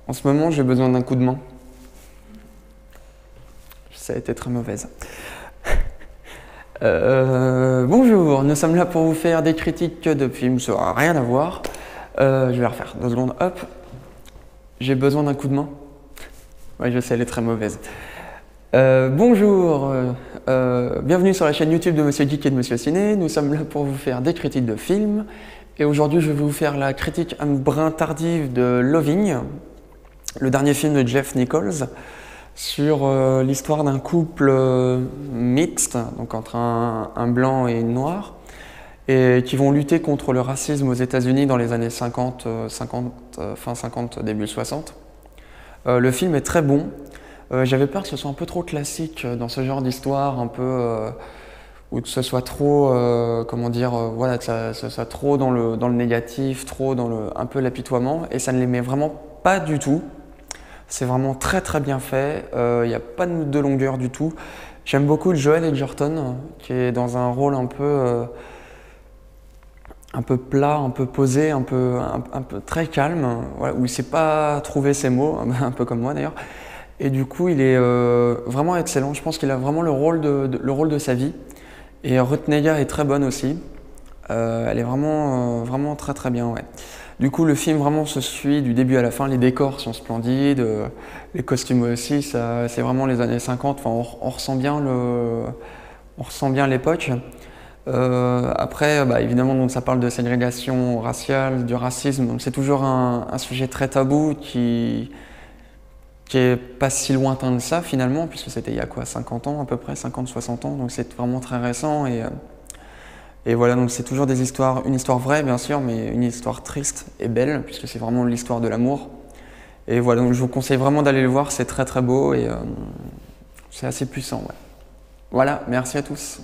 En ce moment, j'ai besoin d'un coup de main. Ça a été très mauvaise. Bonjour, nous sommes là pour vous faire des critiques de films, ça n'a rien à voir. Je vais la refaire, 2 secondes, hop. J'ai besoin d'un coup de main. Oui, je sais, elle est très mauvaise. Bonjour, bienvenue sur la chaîne YouTube de Monsieur Geek et de Monsieur Ciné. Nous sommes là pour vous faire des critiques de films. Et aujourd'hui, je vais vous faire la critique un brin tardive de Loving, le dernier film de Jeff Nichols, sur l'histoire d'un couple mixte, donc entre un blanc et une noire, et qui vont lutter contre le racisme aux États-Unis dans les années 50, fin 50, début 60. Le film est très bon. J'avais peur que ce soit un peu trop classique dans ce genre d'histoire, un peu ou que ce soit trop, comment dire, voilà, que ça soit trop dans le négatif, trop dans un peu l'apitoiement, et ça ne les met vraiment pas du tout. C'est vraiment très très bien fait, il n'y a pas de longueur du tout. J'aime beaucoup Joel Edgerton, qui est dans un rôle un peu plat, un peu posé, un peu très calme, voilà, où il ne sait pas trouver ses mots, un peu comme moi d'ailleurs. Et du coup, il est vraiment excellent. Je pense qu'il a vraiment le rôle de sa vie. Et Ruth Negga est très bonne aussi. Elle est vraiment très très bien, ouais. Du coup, le film vraiment se suit du début à la fin. Les décors sont splendides, les costumes aussi. C'est vraiment les années 50. Enfin, on ressent bien l'époque. Après, évidemment, donc, ça parle de ségrégation raciale, du racisme. Donc, c'est toujours un sujet très tabou qui est pas si lointain de ça finalement, puisque c'était il y a quoi, 50 ans à peu près, 50-60 ans, donc c'est vraiment très récent. Et voilà, donc c'est toujours une histoire vraie bien sûr, mais une histoire triste et belle, puisque c'est vraiment l'histoire de l'amour. Et voilà, donc je vous conseille vraiment d'aller le voir, c'est très très beau et c'est assez puissant. Ouais. Voilà, merci à tous.